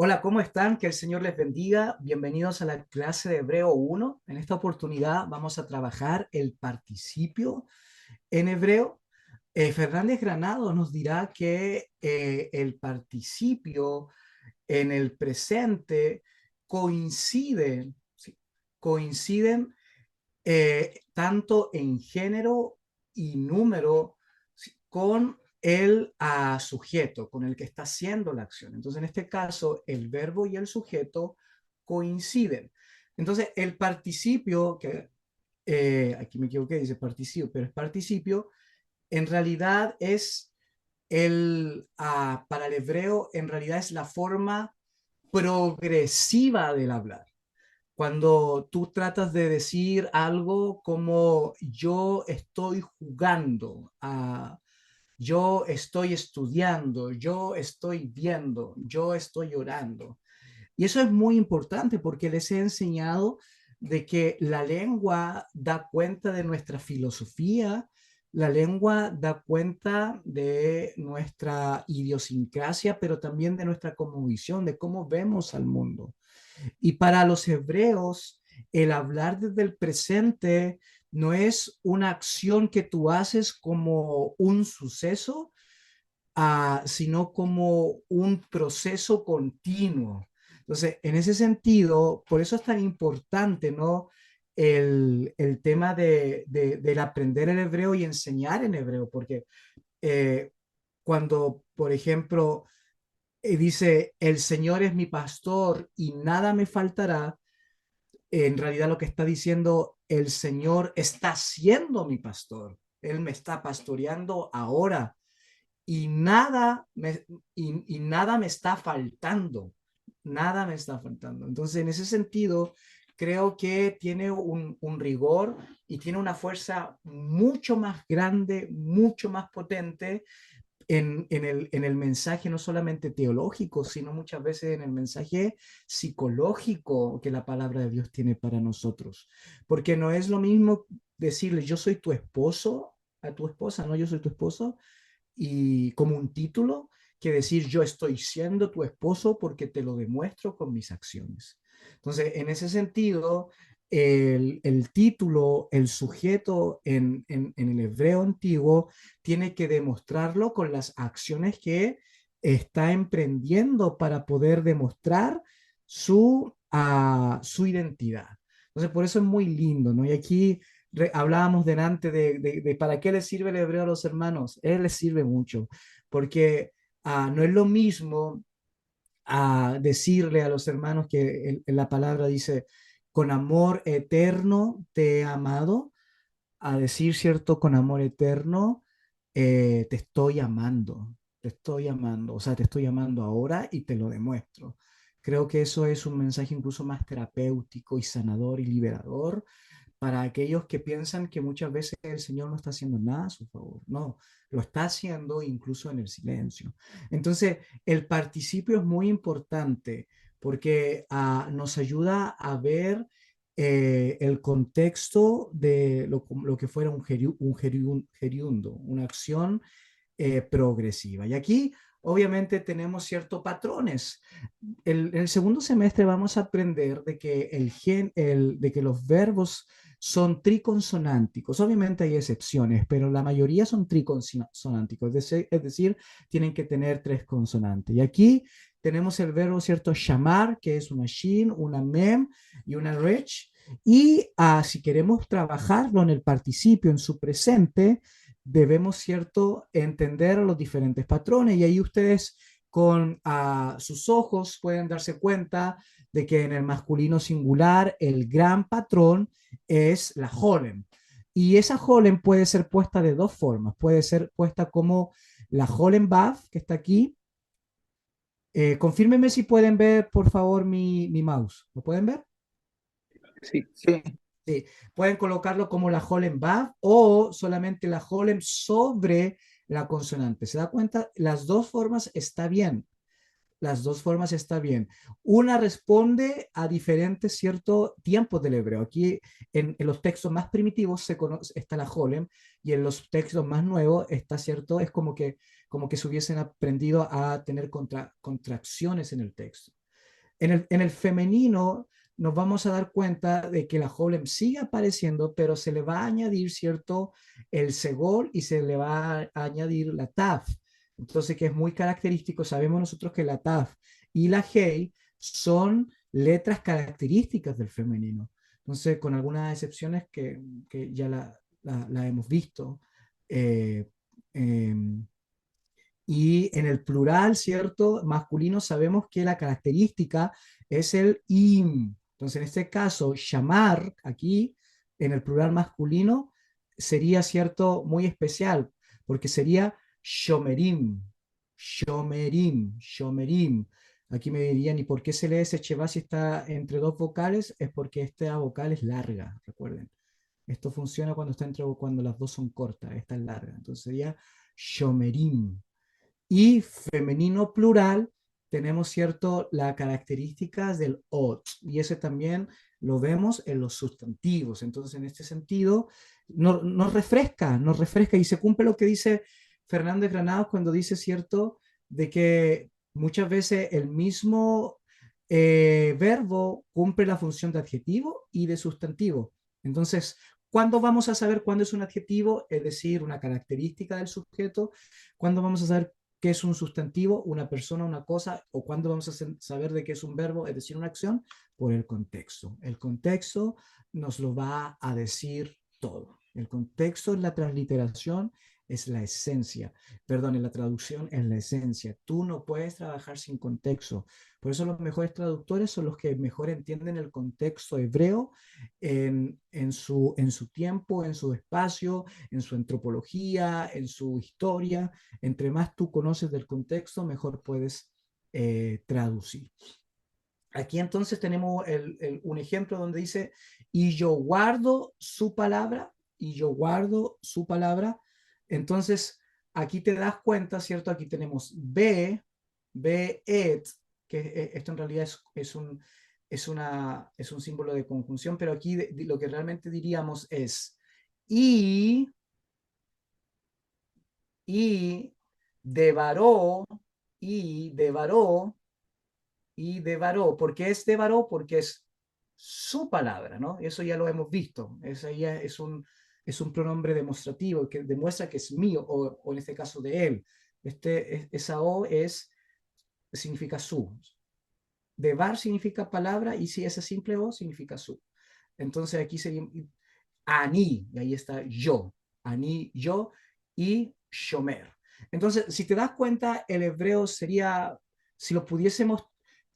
Hola, ¿cómo están? Que el Señor les bendiga. Bienvenidos a la clase de Hebreo 1. En esta oportunidad vamos a trabajar el participio en hebreo. Fernández Granado nos dirá que el participio en el presente coinciden, ¿sí? Coinciden tanto en género y número, ¿sí? Con el sujeto, con el que está haciendo la acción. Entonces, en este caso, el verbo y el sujeto coinciden. Entonces, el participio, que aquí me equivoqué, dice participio, pero es participio, en realidad es para el hebreo, en realidad es la forma progresiva del hablar. Cuando tú tratas de decir algo como yo estoy jugando, yo estoy estudiando, yo estoy viendo, yo estoy orando. Y eso es muy importante porque les he enseñado de que la lengua da cuenta de nuestra filosofía, la lengua da cuenta de nuestra idiosincrasia, pero también de nuestra cosmovisión, de cómo vemos al mundo. Y para los hebreos, el hablar desde el presente no es una acción que tú haces como un suceso, sino como un proceso continuo. Entonces, en ese sentido, por eso es tan importante, ¿no? El tema del aprender el hebreo y enseñar en hebreo, porque eh, cuando, por ejemplo, dice, el Señor es mi pastor y nada me faltará, en realidad lo que está diciendo, el Señor está siendo mi pastor. Él me está pastoreando ahora y nada me está faltando. Nada me está faltando. Entonces, en ese sentido, creo que tiene un rigor y tiene una fuerza mucho más grande, mucho más potente en el mensaje no solamente teológico, sino muchas veces en el mensaje psicológico que la palabra de Dios tiene para nosotros. Porque no es lo mismo decirle yo soy tu esposo a tu esposa, no yo soy tu esposo, y como un título, que decir yo estoy siendo tu esposo porque te lo demuestro con mis acciones. Entonces, en ese sentido, el título, el sujeto en el hebreo antiguo, tiene que demostrarlo con las acciones que está emprendiendo para poder demostrar su identidad. Entonces, por eso es muy lindo, ¿no? Y aquí hablábamos delante de para qué les sirve el hebreo a los hermanos. Él les sirve mucho, porque no es lo mismo decirle a los hermanos que en la palabra dice, con amor eterno te he amado, a decir, ¿cierto? Con amor eterno te estoy amando, te estoy amando, o sea, te estoy amando ahora y te lo demuestro. Creo que eso es un mensaje incluso más terapéutico y sanador y liberador para aquellos que piensan que muchas veces el Señor no está haciendo nada a su favor. No, lo está haciendo incluso en el silencio. Entonces, el participio es muy importante porque nos ayuda a ver el contexto de lo que fuera un una acción progresiva. Y aquí, obviamente, tenemos ciertos patrones. En el segundo semestre vamos a aprender de que los verbos son triconsonánticos. Obviamente hay excepciones, pero la mayoría son triconsonánticos, es decir, tienen que tener tres consonantes. Y aquí tenemos el verbo, ¿cierto? Llamar, que es una shin, una mem y una rech. Y si queremos trabajarlo en el participio, en su presente, debemos, ¿cierto?, entender los diferentes patrones. Y ahí ustedes con sus ojos pueden darse cuenta de que en el masculino singular el gran patrón es la Holem. Y esa Holem puede ser puesta de dos formas. Puede ser puesta como la Holem Baf, que está aquí. Confírmenme si pueden ver, por favor, mi mouse. ¿Lo pueden ver? Sí, sí, Sí, pueden colocarlo como la Holem Baf o solamente la Holem sobre la consonante. ¿Se da cuenta? Las dos formas está bien. Las dos formas está bien. Una responde a diferentes ciertos tiempos del hebreo. Aquí en los textos más primitivos está la Holem y en los textos más nuevos está cierto, es como que se hubiesen aprendido a tener contracciones en el texto. En el femenino nos vamos a dar cuenta de que la Holem sigue apareciendo, pero se le va a añadir, ¿cierto? El segol y se le va a añadir la taf. Entonces, que es muy característico, sabemos nosotros que la taf y la hei son letras características del femenino. Entonces, con algunas excepciones que ya la hemos visto. Eh, eh, y en el plural, ¿cierto? Masculino, sabemos que la característica es el im. Entonces, en este caso, llamar, aquí, en el plural masculino, sería, ¿cierto? Muy especial, porque sería shomerim, shomerim, shomerim. Aquí me dirían, ¿y por qué se lee ese cheva si está entre dos vocales? Es porque esta vocal es larga, recuerden. Esto funciona cuando está entre, cuando las dos son cortas, esta es larga. Entonces sería shomerim. Y femenino plural, tenemos cierto las características del ot, y ese también lo vemos en los sustantivos. Entonces, en este sentido, nos refresca y se cumple lo que dice Fernández Granados cuando dice, cierto, de que muchas veces el mismo verbo cumple la función de adjetivo y de sustantivo. Entonces, ¿cuándo vamos a saber cuándo es un adjetivo? Es decir, una característica del sujeto. ¿Cuándo vamos a saber qué es un sustantivo, una persona, una cosa, o cuándo vamos a saber de qué es un verbo, es decir, una acción? Por el contexto. El contexto nos lo va a decir todo. El contexto en la transliteración es la esencia, perdón, en la traducción es la esencia. Tú no puedes trabajar sin contexto. Por eso los mejores traductores son los que mejor entienden el contexto hebreo en su tiempo, en su espacio, en su antropología, en su historia. Entre más tú conoces del contexto, mejor puedes traducir. Aquí entonces tenemos un ejemplo donde dice, y yo guardo su palabra, y yo guardo su palabra. Entonces, aquí te das cuenta, ¿cierto? Aquí tenemos be et, que esto en realidad es un símbolo de conjunción, pero aquí lo que realmente diríamos es, y, y devaró, y devaró, y de varó. ¿Por qué es de varó? Porque es su palabra, ¿no? Eso ya lo hemos visto. Eso ya es un pronombre demostrativo que demuestra que es mío, o en este caso de él. Esa O significa su. De var significa palabra y si esa simple O significa su. Entonces aquí sería ani, y ahí está yo. Ani, yo y shomer. Entonces, si te das cuenta, el hebreo sería, si lo pudiésemos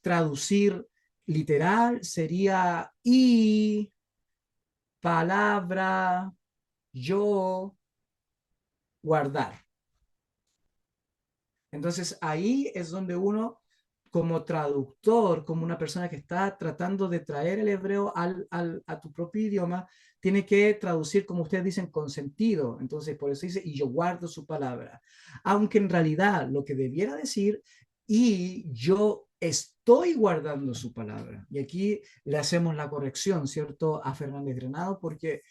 traducir literal, sería y palabra, yo, guardar. Entonces ahí es donde uno, como traductor, como una persona que está tratando de traer el hebreo a tu propio idioma, tiene que traducir, como ustedes dicen, con sentido. Entonces, por eso dice, y yo guardo su palabra. Aunque en realidad lo que debiera decir, y yo estoy guardando su palabra. Y aquí le hacemos la corrección, ¿cierto? A Fernández Granado, porque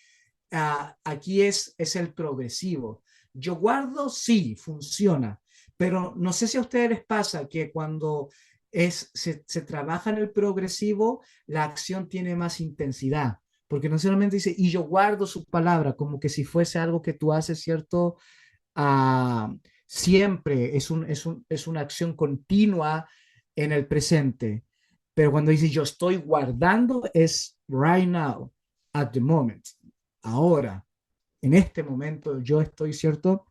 aquí es el progresivo. Yo guardo, sí, funciona, pero no sé si a ustedes les pasa que cuando se trabaja en el progresivo, la acción tiene más intensidad, porque no solamente dice, y yo guardo su palabra, como que si fuese algo que tú haces, ¿cierto? Ah, siempre es una acción continua en el presente, pero cuando dice yo estoy guardando, es right now, at the moment, ahora, en este momento, yo estoy, ¿cierto?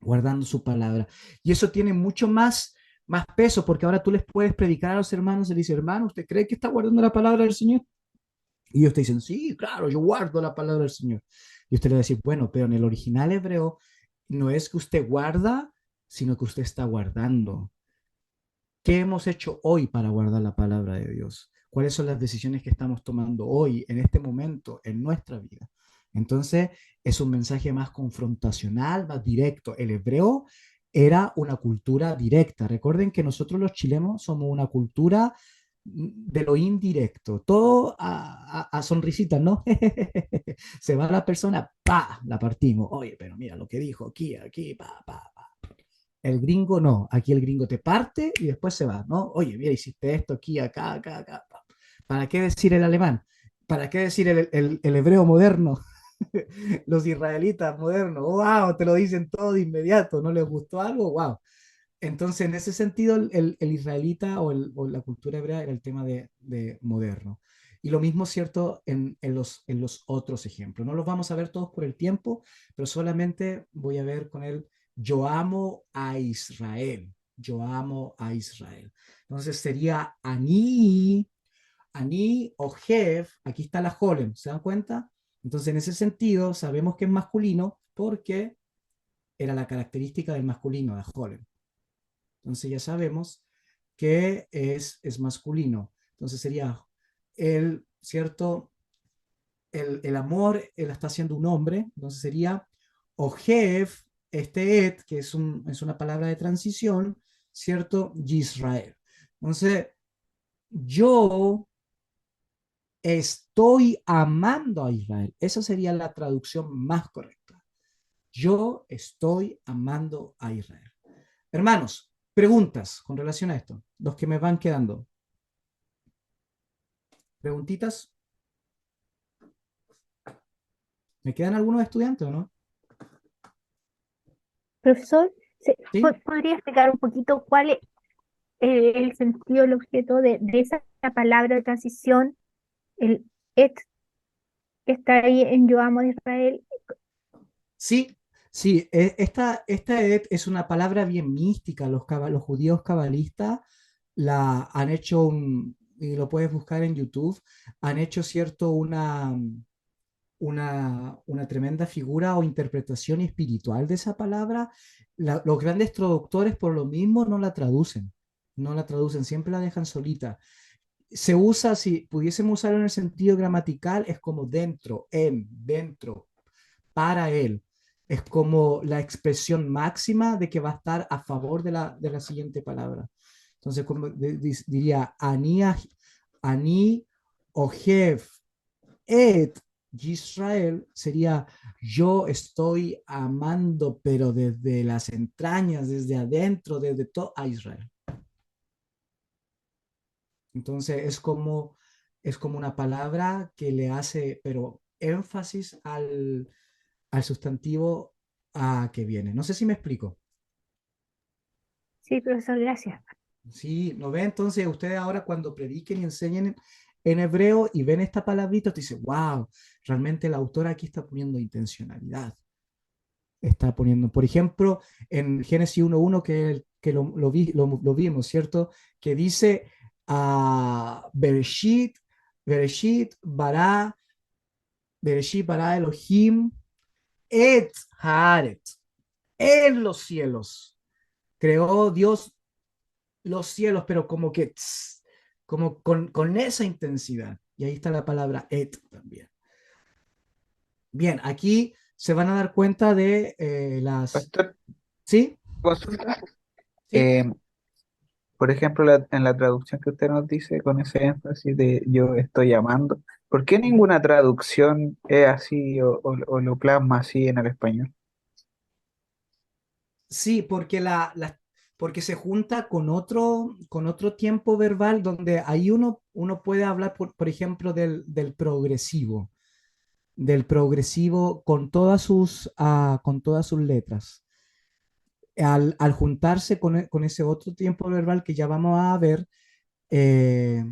Guardando su palabra. Y eso tiene mucho más peso, porque ahora tú les puedes predicar a los hermanos y le dices, hermano, ¿usted cree que está guardando la palabra del Señor? Y ellos te dicen, sí, claro, yo guardo la palabra del Señor. Y usted le va a decir, bueno, pero en el original hebreo no es que usted guarda, sino que usted está guardando. ¿Qué hemos hecho hoy para guardar la palabra de Dios? ¿Cuáles son las decisiones que estamos tomando hoy, en este momento, en nuestra vida? Entonces, es un mensaje más confrontacional, más directo. El hebreo era una cultura directa. Recuerden que nosotros los chilenos somos una cultura de lo indirecto, todo a sonrisitas, ¿no? Se va la persona, pa, la partimos. Oye, pero mira lo que dijo aquí, pa, pa, pa. El gringo no, aquí el gringo te parte y después se va, ¿no? Oye, mira, hiciste esto aquí, acá, acá, acá. ¿Para qué decir el alemán? ¿Para qué decir el hebreo moderno? Los israelitas modernos, wow, te lo dicen todo de inmediato, ¿no les gustó algo? Wow. Entonces, en ese sentido, el israelita o la cultura hebrea era el tema de moderno. Y lo mismo cierto en los otros ejemplos. No los vamos a ver todos por el tiempo, pero solamente voy a ver con el yo amo a Israel. Yo amo a Israel. Entonces sería Ani o Jev, aquí está la Holem, ¿se dan cuenta? Entonces, en ese sentido, sabemos que es masculino porque era la característica del masculino, de Holem. Entonces ya sabemos que es masculino. Entonces sería el, ¿cierto? El amor, él está haciendo un hombre, entonces sería Ojev, este et, que es una palabra de transición, ¿cierto? Yisrael. Entonces, yo estoy amando a Israel. Esa sería la traducción más correcta. Yo estoy amando a Israel. Hermanos, preguntas con relación a esto, los que me van quedando. ¿Preguntitas? ¿Me quedan algunos estudiantes o no? Profesor, ¿Sí? ¿podría explicar un poquito cuál es el sentido, el objeto de esa palabra de transición, el et, que está ahí en Yo amo de Israel? Sí, sí. Esta es una palabra bien mística. Los judíos cabalistas la han hecho y lo puedes buscar en YouTube, han hecho cierto una tremenda figura o interpretación espiritual de esa palabra. Los grandes traductores por lo mismo no la traducen, no la traducen, siempre la dejan solita. Se usa, si pudiésemos usarlo en el sentido gramatical, es como dentro, dentro, para él. Es como la expresión máxima de que va a estar a favor de la siguiente palabra. Entonces, como diría, ani ojev et Israel sería yo estoy amando, pero desde las entrañas, desde adentro, desde todo a Israel. Entonces es como una palabra que le hace, pero énfasis al sustantivo a que viene. No sé si me explico. Sí, profesor, gracias. Sí, ¿no ve? Entonces ustedes ahora cuando prediquen y enseñen en hebreo y ven esta palabrita, te dicen, wow, realmente el autor aquí está poniendo intencionalidad. Está poniendo, por ejemplo, en Génesis 1.1, que lo vimos, ¿cierto? Que dice, Bereshit, Bereshit, Bereshit, bara Elohim, et haaret, en los cielos. Creó Dios los cielos, pero como que, como con esa intensidad. Y ahí está la palabra et también. Bien, aquí se van a dar cuenta de las... Pastor, ¿Sí? consulta. ¿Sí? Eh, por ejemplo, en la traducción que usted nos dice con ese énfasis de yo estoy amando, ¿por qué Ujú. ninguna traducción es así o lo plasma así en el español? Sí, porque porque se junta con otro tiempo verbal donde ahí uno puede hablar, por ejemplo, del progresivo con todas sus letras. Al juntarse con ese otro tiempo verbal que ya vamos a ver, eh,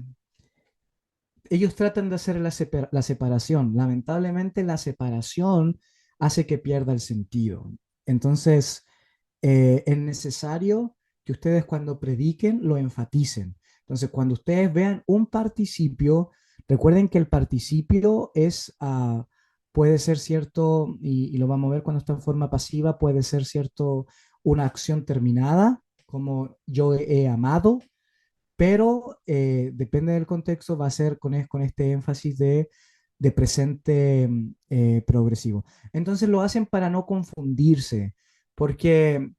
ellos tratan de hacer la separación. Lamentablemente, la separación hace que pierda el sentido. Entonces, es necesario que ustedes cuando prediquen lo enfaticen. Entonces, cuando ustedes vean un participio, recuerden que el participio puede ser cierto, y lo vamos a ver cuando está en forma pasiva, puede ser cierto una acción terminada, como yo he amado, pero depende del contexto, va a ser con este énfasis de presente progresivo. Entonces lo hacen para no confundirse, porque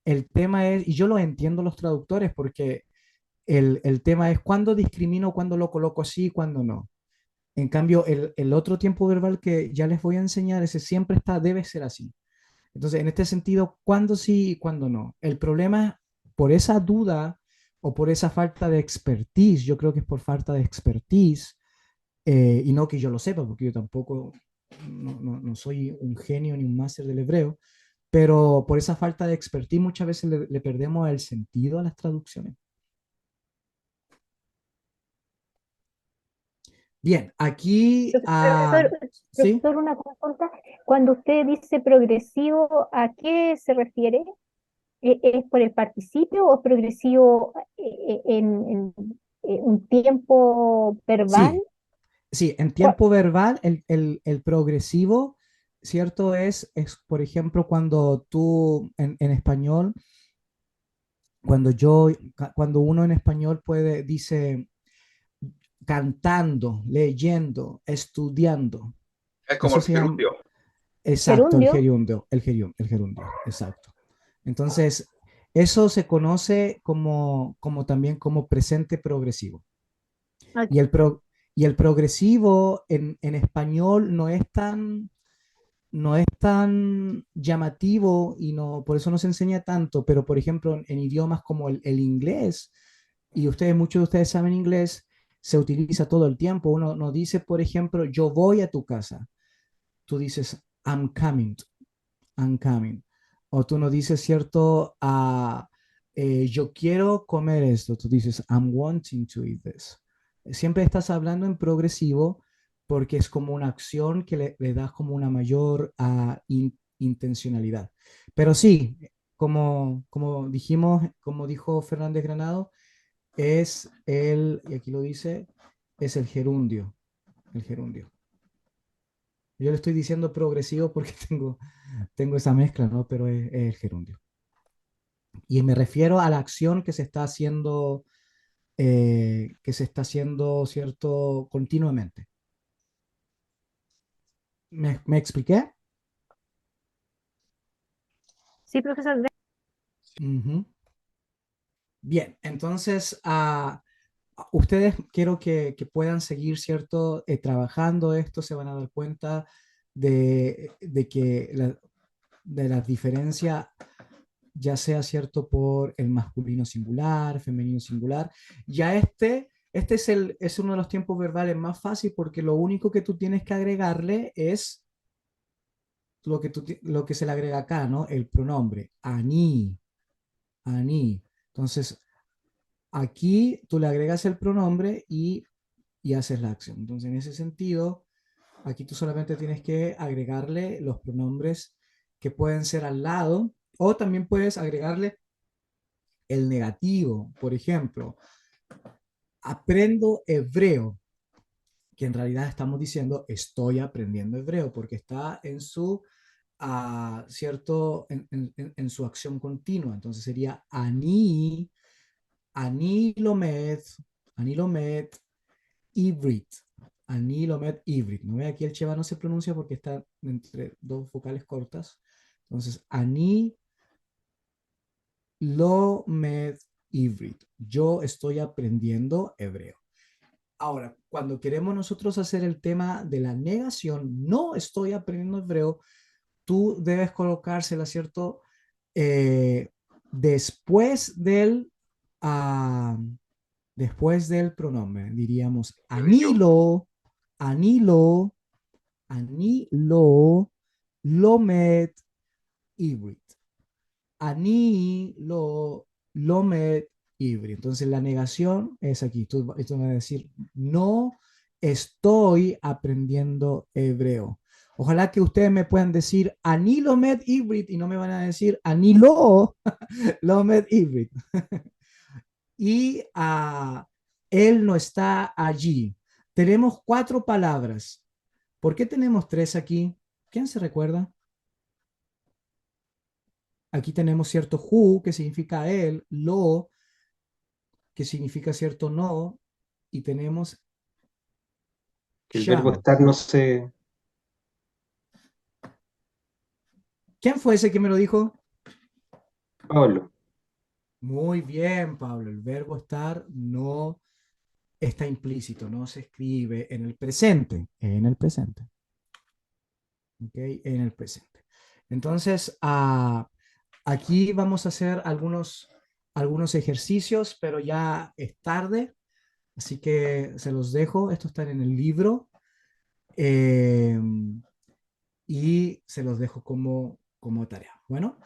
el tema es, y yo lo entiendo los traductores, porque el tema es cuándo discrimino, cuándo lo coloco así y cuándo no. En cambio, el otro tiempo verbal que ya les voy a enseñar, ese siempre está, debe ser así. Entonces, en este sentido, ¿cuándo sí y cuándo no? El problema es por esa duda o por esa falta de expertise, yo creo que es por falta de expertise, y no que yo lo sepa, porque yo tampoco no soy un genio ni un máster del hebreo, pero por esa falta de expertise muchas veces le perdemos el sentido a las traducciones. Bien, aquí, Profesor, ¿sí? profesor, una consulta. Cuando usted dice progresivo, ¿a qué se refiere? ¿Es por el participio o progresivo en un tiempo verbal? Sí, sí, en ¿Cuál- tiempo verbal, el progresivo, ¿cierto? Por ejemplo, cuando tú en español, cuando uno en español dice cantando, leyendo, estudiando, Es como eso el se llama, gerundio. exacto, Gerundio. el gerundio, exacto. Entonces, eso se conoce como también como presente progresivo. Y Ok. el progresivo en español no es tan llamativo y por eso no se enseña tanto, pero por ejemplo en idiomas como el inglés, y muchos de ustedes saben inglés, se utiliza todo el tiempo. Uno no dice, por ejemplo, yo voy a tu casa. Tú dices, I'm coming, I'm coming. O tú no dices, cierto, yo quiero comer esto. Tú dices, I'm wanting to eat this. Siempre estás hablando en progresivo porque es como una acción que le das como una mayor intencionalidad. Pero sí, como dijimos, como dijo Fernández Granado, y aquí lo dice, es el gerundio, el gerundio. Yo le estoy diciendo progresivo porque tengo esa mezcla, ¿no? Pero es el gerundio. Y me refiero a la acción que se está haciendo, ¿cierto? Continuamente. ¿Me expliqué? Sí, profesor. Ujú. Bien, entonces, ustedes quiero que puedan seguir, ¿cierto? Trabajando esto, se van a dar cuenta de que de las diferencias, ya sea cierto por el masculino singular, femenino singular. Ya este es uno de los tiempos verbales más fácil porque lo único que tú tienes que agregarle es lo que se le agrega acá, ¿no? El pronombre, ani, ani. Entonces, aquí tú le agregas el pronombre y haces la acción. Entonces, en ese sentido, aquí tú solamente tienes que agregarle los pronombres que pueden ser al lado o también puedes agregarle el negativo. Por ejemplo, aprendo hebreo, que en realidad estamos diciendo estoy aprendiendo hebreo porque está en su, cierto, en su acción continua. Entonces sería ani lomed, ani lomed, ibrit. Ani lomed ibrit. ¿No ve? Aquí el cheva no se pronuncia porque está entre dos vocales cortas. Entonces, ani lomed ibrit. Yo estoy aprendiendo hebreo. Ahora, cuando queremos nosotros hacer el tema de la negación, no estoy aprendiendo hebreo, tú debes colocársela, ¿cierto? Eh, después del, ah, después del pronombre, diríamos Yo. anilo, anilo, anilo, lomet, ibrit. Lomet, ibri. Entonces la negación es aquí. Esto va a decir, no estoy aprendiendo hebreo. Ojalá que ustedes me puedan decir ani lomet ibrit y no me van a decir ani lomet ibrit. Y él no está allí. Tenemos 4 palabras. ¿Por qué tenemos 3 aquí? ¿Quién se recuerda? Aquí tenemos cierto who, que significa él, lo, que significa cierto no, y tenemos Que el verbo shall. estar no se... ¿Quién fue ese que me lo dijo? Pablo, Muy bien, Pablo. El verbo estar no está implícito, no se escribe en el presente, en el presente. ¿Ok? En el presente. Entonces, aquí vamos a hacer algunos ejercicios, pero ya es tarde, así que se los dejo. Estos están en el libro eh, y se los dejo como tarea. Bueno.